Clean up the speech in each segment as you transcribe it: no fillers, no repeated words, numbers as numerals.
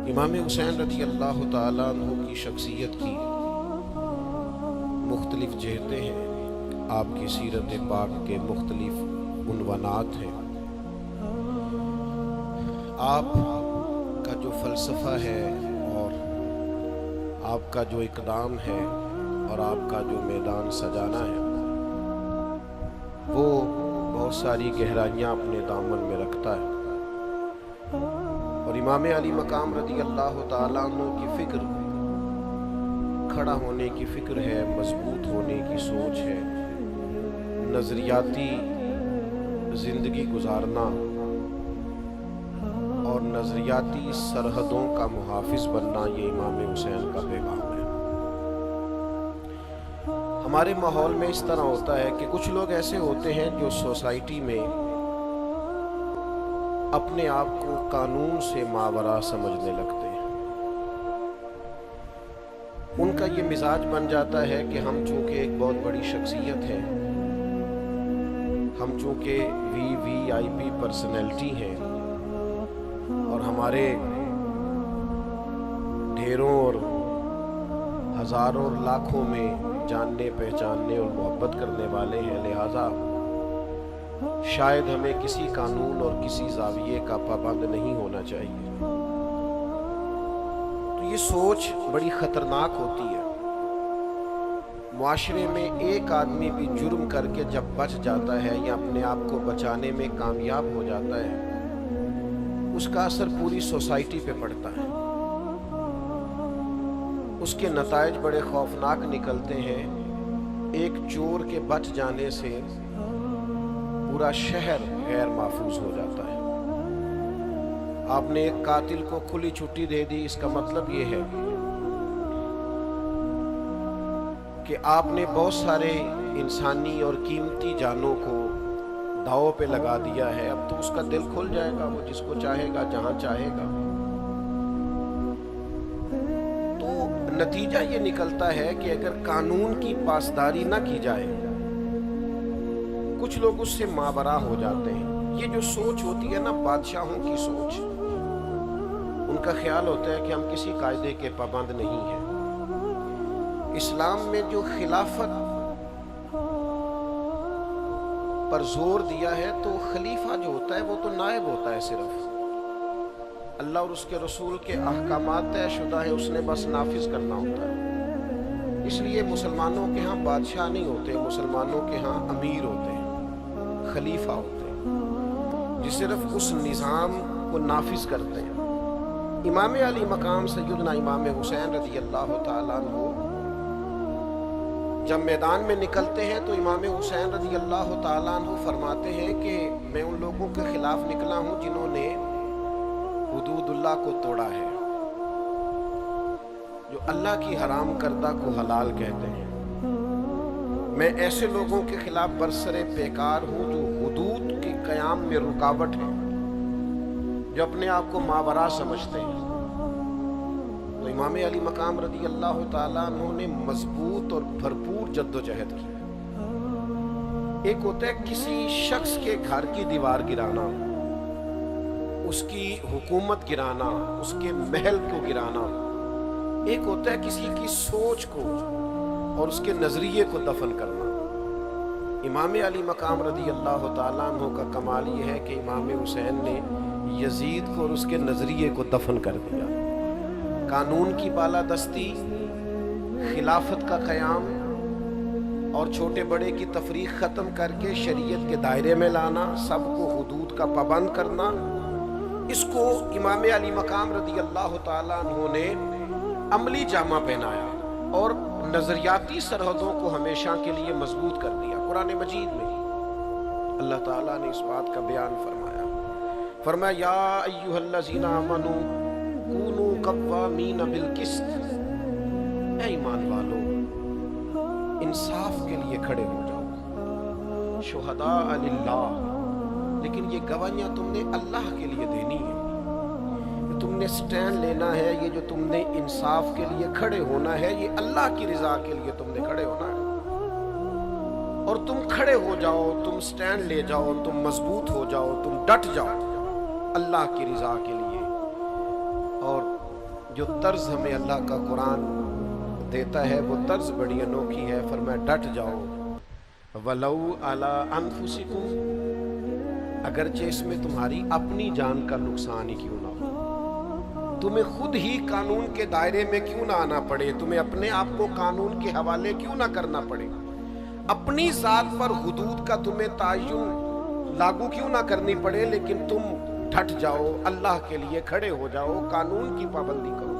امام حسین رضی اللہ تعالیٰ عنہ کی شخصیت کی مختلف جہتیں ہیں، آپ کی سیرت پاک کے مختلف عنوانات ہیں۔ آپ کا جو فلسفہ ہے اور آپ کا جو اقدام ہے اور آپ کا جو میدان سجانا ہے وہ بہت ساری گہرائیاں اپنے دامن میں رکھتا ہے، اور امام علی مقام رضی اللہ تعالیٰ عنہ کی فکر کھڑا ہونے کی فکر ہے، مضبوط ہونے کی سوچ ہے، نظریاتی زندگی گزارنا اور نظریاتی سرحدوں کا محافظ بننا، یہ امام حسین کا پیغام ہے۔ ہمارے ماحول میں اس طرح ہوتا ہے کہ کچھ لوگ ایسے ہوتے ہیں جو سوسائٹی میں اپنے آپ کو قانون سے ماوراء سمجھنے لگتے ہیں۔ ان کا یہ مزاج بن جاتا ہے کہ ہم چونکہ ایک بہت بڑی شخصیت ہیں، ہم چونکہ وی آئی پی پرسنالٹی ہیں، اور ہمارے ڈھیروں اور ہزاروں اور لاکھوں میں جاننے پہچاننے اور محبت کرنے والے ہیں، لہٰذا شاید ہمیں کسی قانون اور کسی زاویے کا پابند نہیں ہونا چاہیے۔ تو یہ سوچ بڑی خطرناک ہوتی ہے۔ معاشرے میں ایک آدمی بھی جرم کر کے جب بچ جاتا ہے یا اپنے آپ کو بچانے میں کامیاب ہو جاتا ہے، اس کا اثر پوری سوسائٹی پہ پڑتا ہے، اس کے نتائج بڑے خوفناک نکلتے ہیں۔ ایک چور کے بچ جانے سے پورا شہر غیر محفوظ ہو جاتا ہے۔ آپ نے ایک قاتل کو کھلی چھٹی دے دی، اس کا مطلب یہ ہے کہ آپ نے بہت سارے انسانی اور قیمتی جانوں کو داؤ پہ لگا دیا ہے۔ اب تو اس کا دل کھل جائے گا، وہ جس کو چاہے گا جہاں چاہے گا۔ تو نتیجہ یہ نکلتا ہے کہ اگر قانون کی پاسداری نہ کی جائے، کچھ لوگ اس سے ماوراء ہو جاتے ہیں۔ یہ جو سوچ ہوتی ہے نا بادشاہوں کی سوچ، ان کا خیال ہوتا ہے کہ ہم کسی قاعدے کے پابند نہیں ہیں۔ اسلام میں جو خلافت پر زور دیا ہے، تو خلیفہ جو ہوتا ہے وہ تو نائب ہوتا ہے، صرف اللہ اور اس کے رسول کے احکامات طے شدہ ہیں، اس نے بس نافذ کرنا ہوتا ہے۔ اس لیے مسلمانوں کے ہاں بادشاہ نہیں ہوتے، مسلمانوں کے ہاں امیر ہوتے ہیں، خلیفہ ہوتے ہیں، جو صرف اس نظام کو نافذ کرتے ہیں۔ امام علی مقام سیدنا امام حسین رضی اللہ تعالیٰ عنہ جب میدان میں نکلتے ہیں تو امام حسین رضی اللہ تعالیٰ عنہ فرماتے ہیں کہ میں ان لوگوں کے خلاف نکلا ہوں جنہوں نے حدود اللہ کو توڑا ہے، جو اللہ کی حرام کردہ کو حلال کہتے ہیں۔ میں ایسے لوگوں کے خلاف برسر پیکار ہوں جو حدود کے قیام میں رکاوٹ ہیں، جو اپنے آپ کو ماوراء سمجھتے ہیں۔ تو امام علی مقام رضی اللہ تعالیٰ عنہ نے مضبوط اور بھرپور جد و جہد کی۔ ایک ہوتا ہے کسی شخص کے گھر کی دیوار گرانا، اس کی حکومت گرانا، اس کے محل کو گرانا، ایک ہوتا ہے کسی کی سوچ کو اور اس کے نظریے کو دفن کرنا۔ امام علی مقام رضی اللہ تعالیٰ عنہ کا کمال یہ ہے کہ امام حسین نے یزید کو اور اس کے نظریے کو دفن کر دیا۔ قانون کی بالادستی، خلافت کا قیام اور چھوٹے بڑے کی تفریق ختم کر کے شریعت کے دائرے میں لانا، سب کو حدود کا پابند کرنا، اس کو امام علی مقام رضی اللہ تعالیٰ عنہ نے عملی جامہ پہنایا اور نظریاتی سرحدوں کو ہمیشہ کے لیے مضبوط کر دیا۔ قرآن مجید میں اللہ تعالیٰ نے اس بات کا بیان فرمایا یا ایھا الذین آمنوا کونوا قوامین بالقسط، اے ایمان والو انصاف کے لیے کھڑے ہو جاؤ، شہداء للہ، لیکن یہ گواہیاں تم نے اللہ کے لیے دینی ہے، تم نے سٹینڈ لینا ہے، یہ جو تم نے انصاف کے لیے کھڑے ہونا ہے، یہ اللہ کی رضا کے لیے تم نے کھڑے ہونا ہے۔ اور تم کھڑے ہو جاؤ، تم سٹینڈ لے جاؤ، تم مضبوط ہو جاؤ، تم ڈٹ جاؤ اللہ کی رضا کے لیے، اور جو طرز ہمیں اللہ کا قرآن دیتا ہے وہ طرز بڑی انوکھی ہے. فرمایا ڈٹ جاؤ. وَلَوْ عَلَىٰ أَنفُسِكُمْ، اگرچہ اس میں تمہاری اپنی جان کا نقصان ہی کیوں نہ ہو، تمہیں خود ہی قانون کے دائرے میں کیوں نہ آنا پڑے، تمہیں اپنے آپ کو قانون کے حوالے کیوں نہ کرنا پڑے، اپنی ذات پر حدود کا تمہیں تعین لاگو کیوں نہ کرنی پڑے، لیکن تم ڈٹ جاؤ، اللہ کے لیے کھڑے ہو جاؤ، قانون کی پابندی کرو.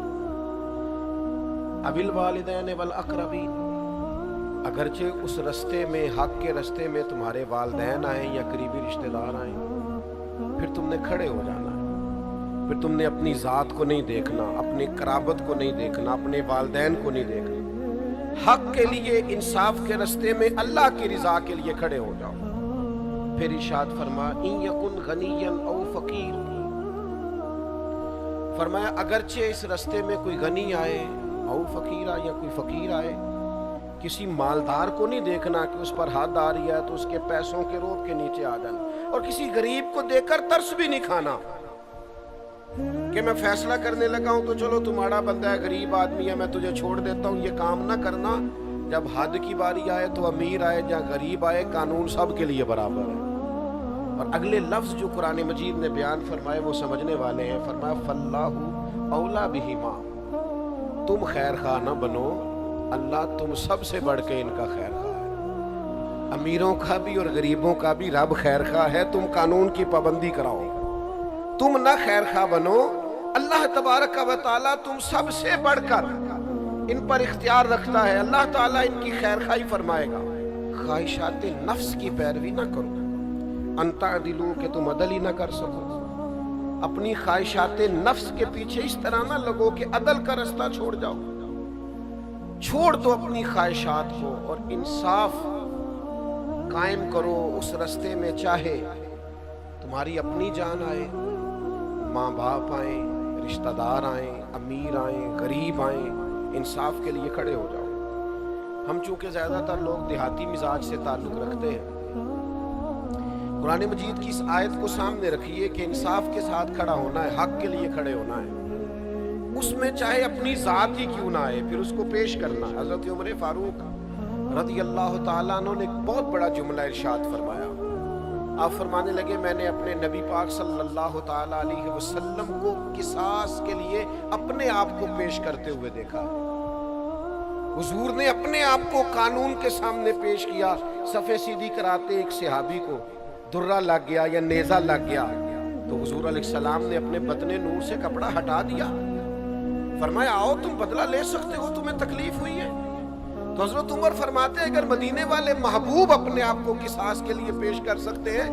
وَبِالْوَالِدَيْنِ وَالْأَقْرَبِينَ، اگرچہ اس رستے میں، حق کے رستے میں تمہارے والدین آئیں یا قریبی رشتہ دار آئیں، پھر تم نے کھڑے ہو جانا ہے. پھر تم نے اپنی ذات کو نہیں دیکھنا، اپنی قرابت کو نہیں دیکھنا، اپنے والدین کو نہیں دیکھنا. حق کے لیے، انصاف کے رستے میں، اللہ کی رضا کے لیے کھڑے ہو جاؤ. پھر ارشاد فرما ان یکن غنیا او فقیر، فرمایا اگرچہ اس رستے میں کوئی غنی آئے، او فقیرہ، یا کوئی فقیر آئے، کسی مالدار کو نہیں دیکھنا کہ اس پر حد آ رہی ہے تو اس کے پیسوں کے روب کے نیچے آ جانا، اور کسی غریب کو دیکھ کر ترس بھی نہیں کھانا کہ میں فیصلہ کرنے لگا ہوں تو چلو تمہارا بندہ ہے، غریب آدمی ہے، میں تجھے چھوڑ دیتا ہوں. یہ کام نہ کرنا. جب حد کی باری آئے تو امیر آئے یا غریب آئے، قانون سب کے لیے برابر ہے. اور اگلے لفظ جو قرآن مجید نے بیان فرمائے وہ سمجھنے والے ہیں. فرمایا فاللہ اولا بہما، تم خیر خواہ نہ بنو، اللہ تم سب سے بڑھ کے ان کا خیر خواہ ہے. امیروں کا بھی اور غریبوں کا بھی رب خیر خواہ ہے. تم قانون کی پابندی کراؤ، تم نہ خیر خواہ بنو. اللہ تبارک و تعالیٰ تم سب سے بڑھ کر ان پر اختیار رکھتا ہے. اللہ تعالیٰ ان کی خیر خواہی فرمائے گا. خواہشات نفس کی پیروی نہ کرو، ان تعدلوا کہ تم عدل ہی نہ کر سکو. اپنی خواہشات نفس کے پیچھے اس طرح نہ لگو کہ عدل کا رستہ چھوڑ جاؤ. چھوڑ دو اپنی خواہشات کو اور انصاف قائم کرو اس رستے میں. چاہے تمہاری اپنی جان آئے، ماں باپ آئیں، رشتہ دار آئیں، امیر آئیں، غریب آئیں، انصاف کے لیے کھڑے ہو جاؤ. ہم چونکہ زیادہ تر لوگ دیہاتی مزاج سے تعلق رکھتے ہیں، قرآن مجید کی اس آیت کو سامنے رکھیے کہ انصاف کے ساتھ کھڑا ہونا ہے، حق کے لیے کھڑے ہونا ہے. اس میں چاہے اپنی ذات ہی کیوں نہ آئے، پھر اس کو پیش کرنا. حضرت عمر فاروق رضی اللہ تعالیٰ عنہ نے ایک بہت بڑا جملہ ارشاد فرمایا. آپ فرمانے لگے میں نے اپنے نبی پاک صلی اللہ تعالیٰ علیہ وسلم کو قصاص کے لیے اپنے آپ کو پیش کرتے ہوئے دیکھا. حضور نے اپنے آپ کو قانون کے سامنے پیش کیا. صفے سیدھی کراتے ایک صحابی کو درہ لگ گیا یا نیزہ لگ گیا تو حضور علیہ السلام نے اپنے بطن نور سے کپڑا ہٹا دیا. فرمایا آؤ تم بدلہ لے سکتے ہو، تمہیں تکلیف ہوئی ہے. تو حضرت عمر فرماتے ہیں اگر مدینے والے محبوب اپنے آپ کو قصاص کے لیے پیش کر سکتے ہیں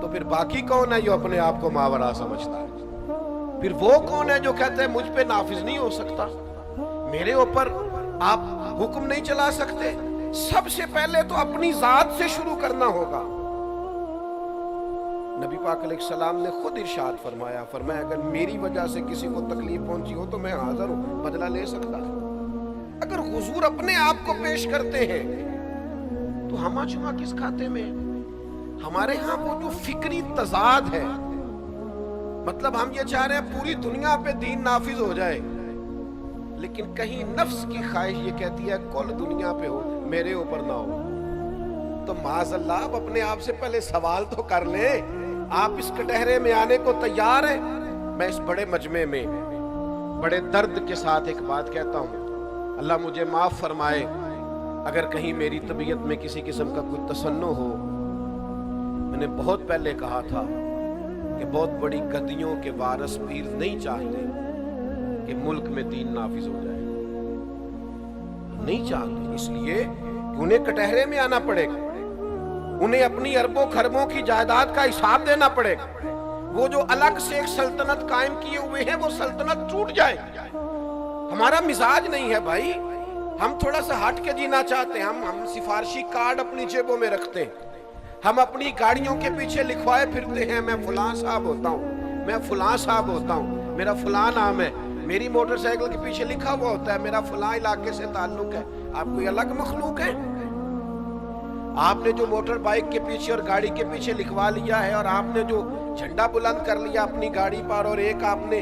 تو پھر باقی کون ہے جو اپنے آپ کو ماورا سمجھتا ہے؟ پھر وہ کون ہے جو کہتا ہے مجھ پہ نافذ نہیں ہو سکتا، میرے اوپر آپ حکم نہیں چلا سکتے؟ سب سے پہلے تو اپنی ذات سے شروع کرنا ہوگا. نبی پاک علیہ السلام نے خود ارشاد فرمایا اگر میری وجہ سے کسی کو تکلیف پہنچی ہو تو میں حاضر ہوں، بدلہ لے سکتا. اگر حضور اپنے آپ کو پیش کرتے ہیں تو ہما چما کس کھاتے میں؟ ہمارے ہاں وہ جو فکری تضاد ہے، مطلب ہم یہ چاہ رہے ہیں پوری دنیا پہ دین نافذ ہو جائے، لیکن کہیں نفس کی خواہش یہ کہتی ہے کل دنیا پہ ہو، میرے اوپر نہ ہو. تو معاذ اللہ آپ اپنے آپ سے پہلے سوال تو کر لیں، آپ اس کٹہرے میں آنے کو تیار ہیں؟ میں اس بڑے مجمع میں بڑے درد کے ساتھ ایک بات کہتا ہوں، اللہ مجھے معاف فرمائے اگر کہیں میری طبیعت میں کسی قسم کا کوئی تصنع ہو. میں نے بہت پہلے کہا تھا کہ بہت بڑی گدیوں کے وارث پیر نہیں چاہتے کہ ملک میں دین نافذ ہو جائے، نہیں چاہتے. اس لیے کہ انہیں کٹہرے میں آنا پڑے گا، انہیں اپنی اربوں خربوں کی جائیداد کا حساب دینا پڑے گا. وہ جو الگ سے ایک سلطنت قائم کیے ہوئے ہیں وہ سلطنت ٹوٹ جائے. ہمارا مزاج نہیں ہے بھائی، ہم تھوڑا سا ہٹ کے جینا چاہتے ہیں. ہم سفارشی کارڈ اپنی جیبوں میں رکھتے ہیں، ہم اپنی گاڑیوں کے پیچھے لکھوائے پھرتے ہیں میں فلاں صاحب ہوتا ہوں، میں فلاں صاحب ہوتا ہوں، میرا فلاں نام ہے. میری موٹر سائیکل کے پیچھے لکھا ہوا ہوتا ہے میرا فلاں علاقے سے تعلق ہے. آپ کوئی الگ مخلوق ہے؟ آپ نے جو موٹر بائک کے پیچھے اور گاڑی کے پیچھے لکھوا لیا ہے، اور آپ نے جو جھنڈا بلند کر لیا اپنی گاڑی پر، اور ایک آپ نے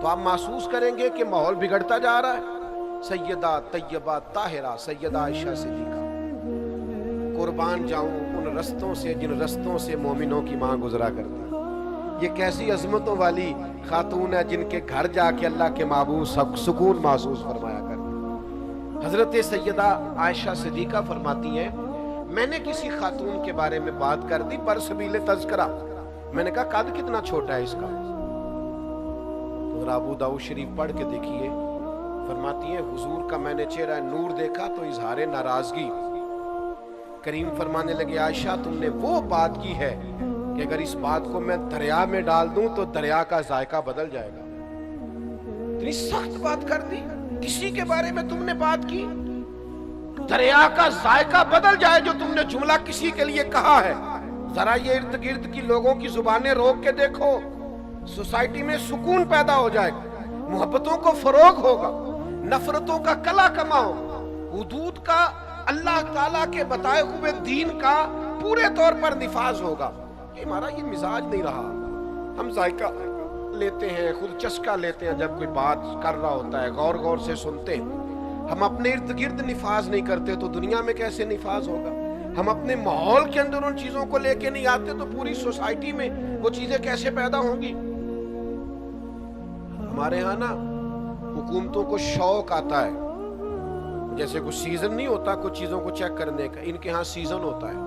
تو آپ محسوس کریں گے کہ ماحول بگڑتا جا رہا ہے۔ سیدہ طیبہ طاہرہ سیدہ عائشہ صدیقہ، قربان جاؤں ان رستوں سے جن رستوں سے مومنوں کی ماں گزرا کرتی۔ یہ کیسی عظمتوں والی خاتون ہے جن کے گھر جا کے اللہ کے محبوب سکون محسوس فرمایا کرتے۔ حضرت سیدہ عائشہ صدیقہ فرماتی ہیں میں نے کسی خاتون کے بارے میں بات کر دی برسبیل تذکرہ، میں نے کہا قد کتنا چھوٹا ہے اس کا، تو ابو داؤد شریف پڑھ کے دیکھیے، فرماتی ہیں حضور کا میں نے چہرہ نور دیکھا تو اظہار ناراضگی، کریم فرمانے لگے عائشہ تم نے وہ بات کی ہے کہ اگر اس بات کو میں دریا میں ڈال دوں تو دریا کا ذائقہ بدل جائے گا۔ اتنی سخت بات کر دی، کسی کے بارے میں تم نے بات کی دریا کا ذائقہ بدل جائے، جو تم نے جملہ کسی کے لیے کہا ہے۔ ذرا یہ ارد گرد کی لوگوں کی زبانیں روک کے دیکھو، سوسائٹی میں سکون پیدا ہو جائے گا، محبتوں کو فروغ ہوگا، نفرتوں کا کلا کما ہوگا، حدود کا اللہ تعالیٰ کے بتائے ہوئے دین کا پورے طور پر نفاذ ہوگا۔ ہمارا یہ مزاج نہیں رہا، ہم ذائقہ لیتے ہیں، خود چسکا لیتے ہیں، جب کوئی بات کر رہا ہوتا ہے غور غور سے سنتے ہیں۔ ہم اپنے ارد گرد نفاذ نہیں کرتے تو دنیا میں کیسے نفاذ ہوگا؟ ہم اپنے ماحول کے اندر ان چیزوں کو لے کے نہیں آتے تو پوری سوسائٹی میں وہ چیزیں کیسے پیدا ہوں گی؟ ہمارے ہاں نا حکومتوں کو شوق آتا ہے، جیسے کچھ سیزن نہیں ہوتا کچھ چیزوں کو چیک کرنے کا، ان کے ہاں سیزن ہوتا ہے،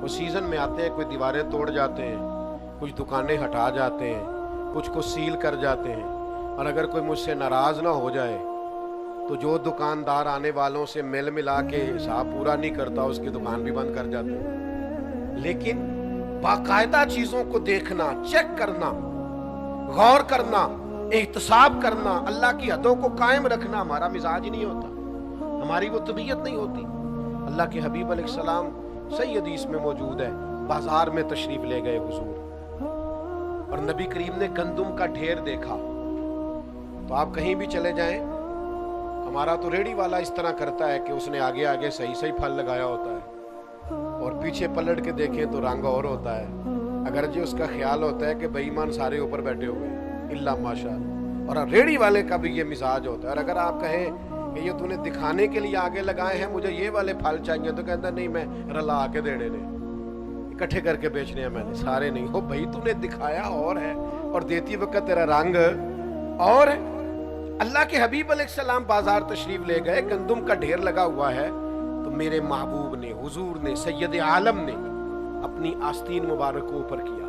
وہ سیزن میں آتے ہیں، کوئی دیواریں توڑ جاتے ہیں، کچھ دکانیں ہٹا جاتے ہیں، کچھ کو سیل کر جاتے ہیں، اور اگر کوئی مجھ سے ناراض نہ ہو جائے تو جو دکاندار آنے والوں سے مل ملا کے حساب پورا نہیں کرتا اس کی دکان بھی بند کر جاتے ہیں۔ لیکن باقاعدہ چیزوں کو دیکھنا، چیک کرنا، غور کرنا، احتساب کرنا، اللہ کی حدوں کو قائم رکھنا ہمارا مزاج نہیں ہوتا، ہماری وہ طبیعت نہیں ہوتی۔ اللہ کے حبیب علیہ السلام صحیح حدیث میں موجود ہے، بازار میں تشریف لے گئے حضور، اور نبی کریم نے گندم کا ڈھیر دیکھا۔ تو آپ کہیں بھی چلے جائیں، ہمارا تو ریڑھی والا اس طرح کرتا ہے کہ اس نے آگے آگے صحیح صحیح پھل لگایا ہوتا ہے، اور پیچھے پلٹ کے دیکھیں تو رنگ اور ہوتا ہے، اگرچہ اس کا خیال ہوتا ہے کہ بے ایمان سارے اوپر بیٹھے ہوئے ہیں الا ماشاءاللہ، اور ریڑھی والے کا بھی یہ مزاج ہوتا ہے۔ اور اگر آپ کہیں کہ یہ تو نے دکھانے کے لیے آگے لگائے ہیں، مجھے یہ والے پھل چاہیے، تو کہتا نہیں میں رلا کے دینے نے اکٹھے کر کے بیچنے ہیں، میں نے سارے نہیں ہو بھائی، تو نے دکھایا اور ہے اور دیتی وقت تیرا رنگ اور ہے۔ اللہ کے حبیب علیہ السلام بازار تشریف لے گئے، گندم کا ڈھیر لگا ہوا ہے، تو میرے محبوب نے، حضور نے، سید عالم نے اپنی آستین مبارک کو اوپر کیا،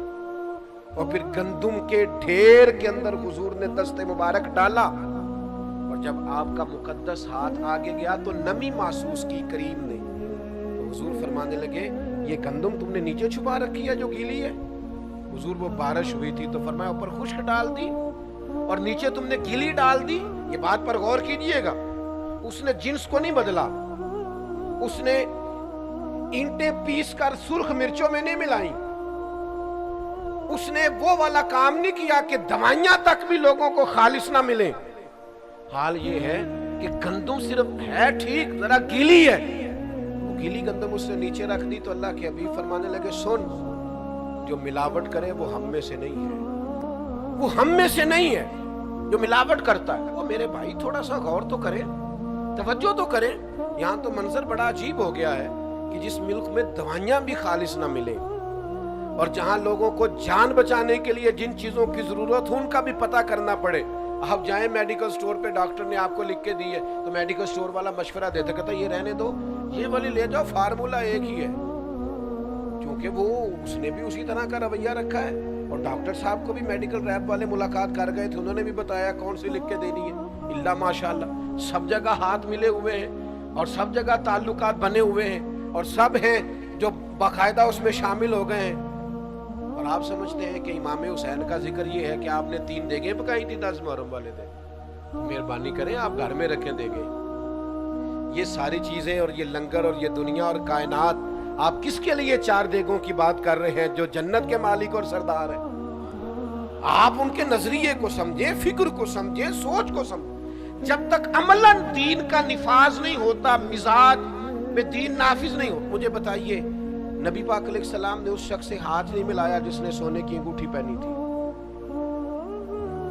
اور پھر گندم کے ڈھیر کے اندر حضور نے دست مبارک ڈالا، اور جب آپ کا مقدس ہاتھ آگے گیا تو نمی محسوس کی کریم نے، تو حضور فرمانے لگے یہ گندم تم نے نیچے چھپا رکھی ہے جو گیلی ہے؟ حضور وہ بارش ہوئی تھی تو فرمایا اوپر خشک ڈال دی اور نیچے تم نے گیلی ڈال دی۔ یہ بات پر غور کیجئے گا، اس نے جنس کو نہیں بدلا، اس نے اینٹیں پیس کر سرخ مرچوں میں نہیں ملائیں، اس نے وہ والا کام نہیں کیا کہ دوائیاں تک بھی لوگوں کو خالص نہ ملیں۔ حال یہ ہے کہ گندم صرف ہے ٹھیک، ذرا گیلی ہے، وہ گیلی گندم اس نے نیچے رکھ دی، تو اللہ کے حبیب فرمانے لگے سن، جو ملاوٹ کرے وہ ہم میں سے نہیں ہے، وہ ہم میں سے نہیں ہے جو ملاوٹ کرتا ہے۔ وہ میرے بھائی تھوڑا سا غور تو کریں، توجہ تو کریں، یہاں تو منظر بڑا عجیب ہو گیا ہے کہ جس ملک میں دوائیاں بھی خالص نہ ملیں، اور جہاں لوگوں کو جان بچانے کے لیے جن چیزوں کی ضرورت ہو ان کا بھی پتہ کرنا پڑے۔ آپ جائیں میڈیکل سٹور پہ، ڈاکٹر نے آپ کو لکھ کے دی ہے تو میڈیکل سٹور والا مشورہ دیتا کہتا یہ رہنے دو، یہ والی لے جاؤ، فارمولا ایک ہی ہے، کیونکہ وہ اس نے بھی اسی طرح کا رویہ رکھا ہے۔ اور ڈاکٹر صاحب کو بھی میڈیکل ریپ والے ملاقات کر گئے تھے، انہوں نے بھی بتایا کون سی لکھ کے دینی ہے، اللہ ماشاءاللہ سب جگہ ہاتھ ملے ہوئے ہیں، اور سب جگہ تعلقات بنے ہوئے ہیں، اور سب ہیں جو باقاعدہ اس میں شامل ہو گئے ہیں۔ اور آپ سمجھتے ہیں کہ امام حسین کا ذکر یہ ہے کہ آپ نے 3 دیگیں پکائی تھی 10 محرم والے دن، مہربانی کریں آپ گھر میں رکھیں دیگیں۔ یہ ساری چیزیں اور یہ لنگر اور یہ دنیا اور کائنات، آپ کس کے لیے 4 دیگوں کی بات کر رہے ہیں جو جنت کے مالک اور سردار ہیں؟ آپ ان کے نظریے کو سمجھیں، فکر کو سمجھیں، سوچ کو سمجھیں۔ جب تک عملاً دین کا نفاذ نہیں ہوتا، مزاج میں دین نافذ نہیں ہو۔ مجھے بتائیے نبی پاک علیہ السلام نے اس شخص سے ہاتھ نہیں ملایا جس نے سونے کی انگوٹھی پہنی تھی؟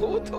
وہ تو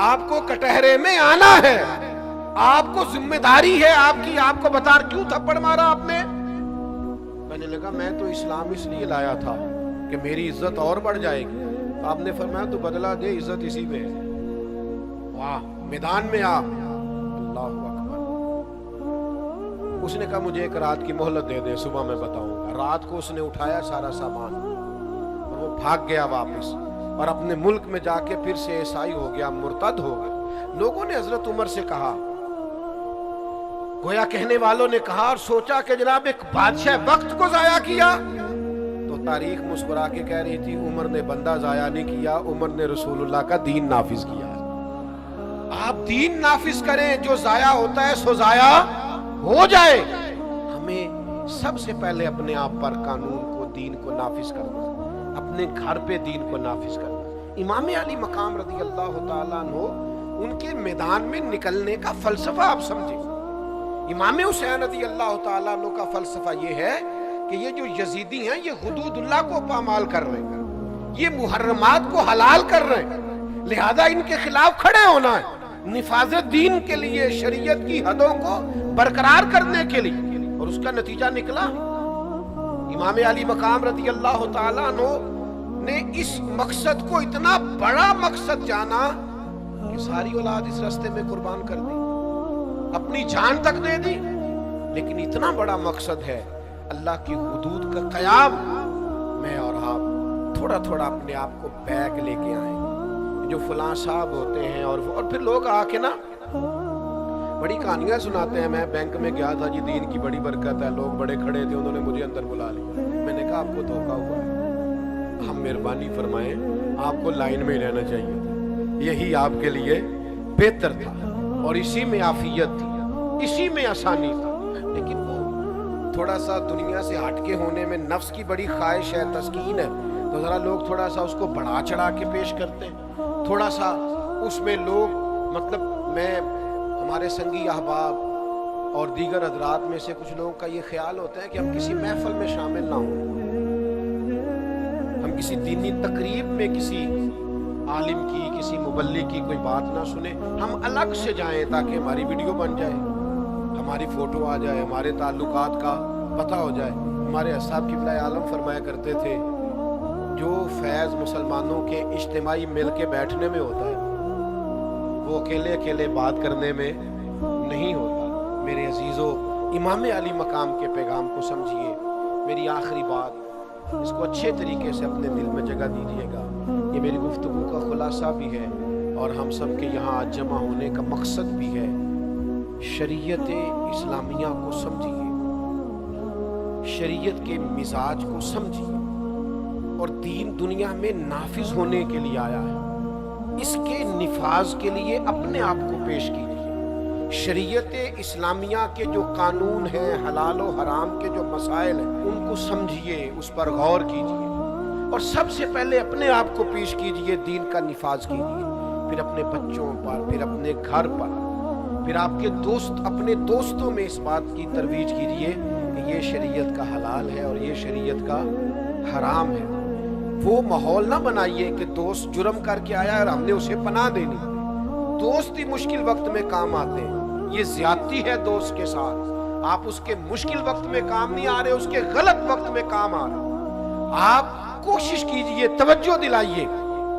آپ کو کٹہرے میں آنا ہے، آپ کو ذمہ داری ہے آپ کی، آپ کو بتا کیوں تھپڑ مارا آپ نے؟ میں نے لگا میں تو اسلام اس لیے لایا تھا کہ میری عزت اور بڑھ جائے گی۔ تو آپ نے فرمایا تو بدلہ دے، عزت اسی میں ہے، واہ میدان میں آپ۔ اللہ اکبر۔ اس نے کہا مجھے ایک رات کی مہلت دے دے، صبح میں بتاؤں گا۔ رات کو اس نے اٹھایا سارا سامان اور وہ بھاگ گیا واپس، اور اپنے ملک میں جا کے پھر سے عیسائی ہو گیا، مرتد ہو گیا۔ لوگوں نے حضرت عمر سے کہا، گویا کہنے والوں نے کہا اور سوچا کہ جناب ایک بادشاہ وقت کو ضائع کیا۔ تو تاریخ مسکرا کے کہہ رہی تھی عمر نے بندہ ضائع نہیں کیا، عمر نے رسول اللہ کا دین نافذ کیا۔ آپ دین نافذ کریں، جو ضائع ہوتا ہے سو ضائع ہو جائے۔ ہمیں سب سے پہلے اپنے آپ پر قانون کو، دین کو نافذ کرنا، اپنے گھر پہ دین کو نافذ کرنا۔ امام علی مقام رضی اللہ تعالیٰ عنہ، ان کے میدان میں نکلنے کا فلسفہ آپ سمجھیں۔ امام حسین رضی اللہ تعالیٰ عنہ کا فلسفہ یہ ہے کہ یہ جو یزیدی ہیں یہ حدود اللہ کو پامال کر رہے ہیں، یہ محرمات کو حلال کر رہے ہیں، لہذا ان کے خلاف کھڑے ہونا ہے، نفاذ دین کے لیے، شریعت کی حدوں کو برقرار کرنے کے لیے۔ اور اس کا نتیجہ نکلا، امام علی مقام رضی اللہ تعالیٰ عنہ نے اس مقصد کو اتنا بڑا مقصد جانا کہ ساری اولاد اس راستے میں قربان کر دی، اپنی جان تک دے دی۔ لیکن اتنا بڑا مقصد ہے اللہ کی حدود کا قیام، میں اور آپ تھوڑا تھوڑا اپنے آپ کو بیک لے کے آئیں۔ جو فلاں صاحب ہوتے ہیں اور پھر لوگ آ کے نا بڑی کہانیاں سناتے ہیں، میں بینک میں گیا تھا جی، دین کی بڑی برکت ہے، لوگ بڑے کھڑے تھے، انہوں نے مجھے اندر بلا لیا۔ میں نے کہا آپ کو دھوکا ہوا ہے، ہم مہربانی فرمائیں، آپ کو لائن میں رہنا چاہیے تھا، یہی آپ کے لیے بہتر تھا، اور اسی میں عافیت تھی، اسی میں آسانی تھا۔ لیکن وہ تھوڑا سا دنیا سے ہٹ کے ہونے میں نفس کی بڑی خواہش ہے، تسکین ہے، تو ذرا لوگ تھوڑا سا اس کو بڑھا چڑھا کے پیش کرتے ہیں، تھوڑا سا اس میں لوگ مطلب ہمارے سنگی احباب اور دیگر حضرات میں سے کچھ لوگوں کا یہ خیال ہوتا ہے کہ ہم کسی محفل میں شامل نہ ہوں، ہم کسی دینی تقریب میں کسی عالم کی، کسی مبلغ کی کوئی بات نہ سنیں، ہم الگ سے جائیں تاکہ ہماری ویڈیو بن جائے، ہماری فوٹو آ جائے، ہمارے تعلقات کا پتہ ہو جائے۔ ہمارے صاحب قبلہ عالم فرمایا کرتے تھے، جو فیض مسلمانوں کے اجتماعی مل کے بیٹھنے میں ہوتا ہے وہ اکیلے اکیلے بات کرنے میں نہیں ہوتا۔ میرے عزیزو، امام علی مقام کے پیغام کو سمجھیے۔ میری آخری بات، اس کو اچھے طریقے سے اپنے دل میں جگہ دیجیے گا، یہ میری گفتگو کا خلاصہ بھی ہے اور ہم سب کے یہاں آج جمع ہونے کا مقصد بھی ہے۔ شریعت اسلامیہ کو سمجھیے، شریعت کے مزاج کو سمجھیے، اور دین دنیا میں نافذ ہونے کے لیے آیا ہے، اس کے نفاذ کے لیے اپنے آپ کو پیش کیجیے۔ شریعت اسلامیہ کے جو قانون ہیں، حلال و حرام کے جو مسائل ہیں، ان کو سمجھیے، اس پر غور کیجیے، اور سب سے پہلے اپنے آپ کو پیش کیجیے، دین کا نفاذ کیجیے، پھر اپنے بچوں پر، پھر اپنے گھر پر، پھر آپ کے دوست، اپنے دوستوں میں اس بات کی ترویج کیجیے کہ یہ شریعت کا حلال ہے اور یہ شریعت کا حرام ہے۔ وہ ماحول نہ بنائیے کہ دوست جرم کر کے آیا اور ہم نے اسے پناہ دینی۔ دوست ہی مشکل وقت میں کام آتے ہیں، یہ زیادتی ہے دوست کے ساتھ۔ آپ اس کے مشکل وقت میں کام نہیں آ رہے، اس کے غلط وقت میں کام آ رہے۔ آپ کوشش کیجئے، توجہ دلائیے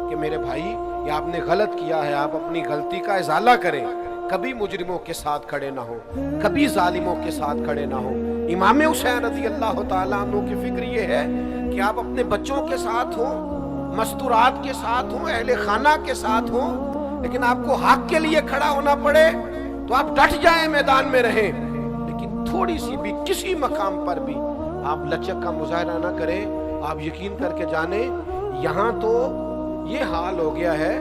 کہ میرے بھائی یہ آپ نے غلط کیا ہے، آپ اپنی غلطی کا ازالہ کریں، کبھی مجرموں کے ساتھ کھڑے نہ ہو، کبھی ظالموں کے ساتھ کھڑے نہ ہو۔ امام حسین رضی اللہ تعالیٰ عنہ کی فکر یہ ہے کہ آپ اپنے بچوں کے ساتھ ہوں، مستورات کے ساتھ ہوں، اہل خانہ کے ساتھ ہوں، لیکن آپ کو حق کے لیے کھڑا ہونا پڑے تو آپ ڈٹ جائیں، میدان میں رہیں، لیکن تھوڑی سی بھی کسی مقام پر بھی آپ لچک کا مظاہرہ نہ کریں۔ آپ یقین کر کے جانیں، یہاں تو یہ حال ہو گیا ہے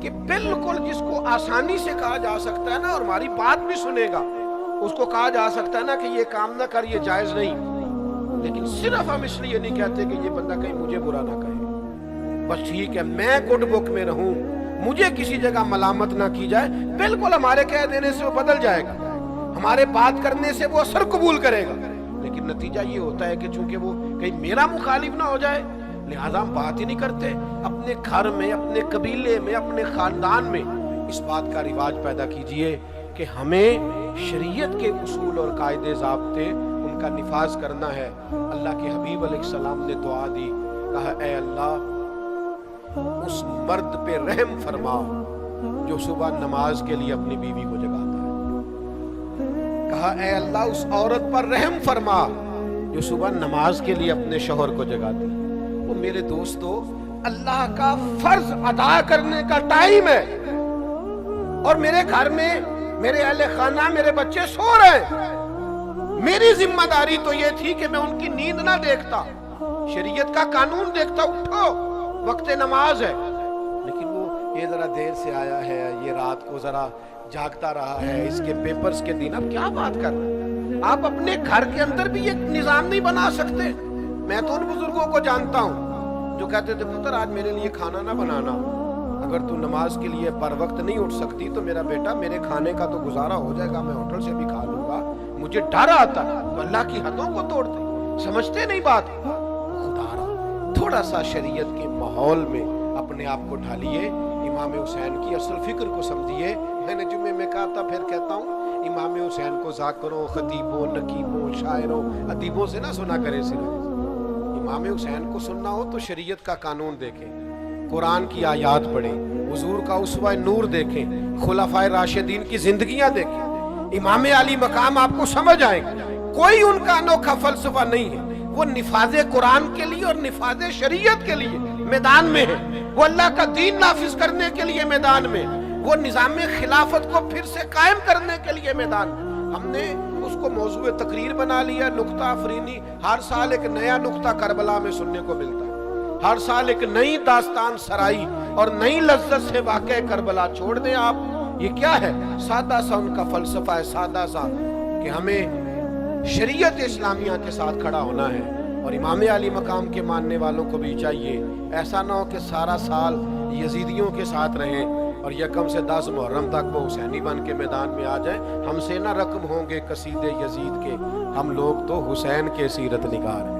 کہ بالکل جس کو آسانی سے کہا جا سکتا ہے نا، اور ہماری بات بھی سنے گا، اس کو کہا جا سکتا ہے نا کہ یہ کام نہ کر، یہ جائز نہیں، لیکن صرف ہم اس لیے نہیں کہتے کہ یہ بندہ کہیں مجھے برا نہ کہے، بس ٹھیک ہے میں گڈ بک میں رہوں، مجھے کسی جگہ ملامت نہ کی جائے۔ بالکل ہمارے کہہ دینے سے وہ بدل جائے گا، ہمارے بات کرنے سے وہ اثر قبول کرے گا، لیکن نتیجہ یہ ہوتا ہے کہ چونکہ وہ کہیں میرا مخالف نہ ہو جائے، لہذا ہم بات ہی نہیں کرتے۔ اپنے گھر میں، اپنے قبیلے میں، اپنے خاندان میں اس بات کا رواج پیدا کیجئے کہ ہمیں شریعت کے اصول اور قاعدے ضابطے ان کا نفاذ کرنا ہے۔ اللہ کے حبیب علیہ السلام نے دعا دی، کہا اے اللہ اس مرد پہ رحم فرما جو صبح نماز کے لیے اپنی بیوی کو جگاتا ہے، کہا اے اللہ اس عورت پر رحم فرما جو صبح نماز کے لیے اپنے شوہر کو جگاتی ہے۔ وہ میرے دوستو، اللہ کا فرض ادا کرنے کا ٹائم ہے، اور میرے گھر میں میرے اہل خانہ میرے بچے سو رہے ہیں، میری ذمہ داری تو یہ تھی کہ میں ان کی نیند نہ دیکھتا، شریعت کا قانون دیکھتا، اٹھو وقت نماز ہے، لیکن وہ یہ ذرا دیر سے آیا ہے، یہ رات کو ذرا جاگتا رہا ہے، اس کے پیپرز کے دن۔ اب کیا بات کر رہے ہیں آپ؟ اپنے گھر کے اندر بھی ایک نظام نہیں بنا سکتے؟ میں تو ان بزرگوں کو جانتا ہوں جو کہتے تھے پتر آج میرے لیے کھانا نہ بنانا، اگر تو نماز کے لیے پر وقت نہیں اٹھ سکتی تو میرا بیٹا میرے کھانے کا تو گزارا ہو جائے گا، میں ہوٹل سے بھی کھا لوں گا، مجھے ڈر آتا ہے۔ تو اللہ کی حدوں کو توڑتے، سمجھتے نہیں بات۔ خدا را تھوڑا سا شریعت کے ماحول میں اپنے آپ کو ڈھالیے، امام حسین کی اصل فکر کو سمجھیے۔ میں نے جمعے میں کہا تھا، پھر کہتا ہوں، امام حسین کو ذاکروں، خطیبوں، نقیبوں، شاعروں، ادیبوں سے نہ سنا کرے صرف۔ امام حسین کو سننا ہو تو شریعت کا قانون دیکھیں، قرآن کی آیات پڑھیں، حضور کا اسوہ نور دیکھیں، خلفائے راشدین کی زندگیاں دیکھیں، امام علی مقام آپ کو سمجھ آئے گا۔ کوئی ان کا انوکھا فلسفہ نہیں ہے، وہ نفاذ قرآن کے لیے اور نفاذ شریعت کے لیے میدان میں ہے، وہ اللہ کا دین نافذ کرنے کے لیے میدان میں، وہ نظام خلافت کو پھر سے قائم کرنے کے لیے میدان میں۔ ہم نے اس کو موضوع تقریر بنا لیا، نکتہ افرینی، ہر سال ایک نیا نکتہ کربلا میں سننے کو ملتا ہے، ہر سال ایک نئی داستان سرائی اور نئی لذت سے واقع کربلا۔ چھوڑ دیں آپ، یہ کیا ہے؟ سادہ سا ان کا فلسفہ ہے، سادہ سا کہ ہمیں شریعت اسلامیہ کے ساتھ کھڑا ہونا ہے، اور امام علی مقام کے ماننے والوں کو بھی چاہیے ایسا نہ ہو کہ سارا سال یزیدیوں کے ساتھ رہیں اور یکم سے 10 محرم تک وہ حسینی بن کے میدان میں آ جائیں۔ ہم سے نہ رقم ہوں گے قصیدے یزید کے، ہم لوگ تو حسین کے سیرت نگار ہیں۔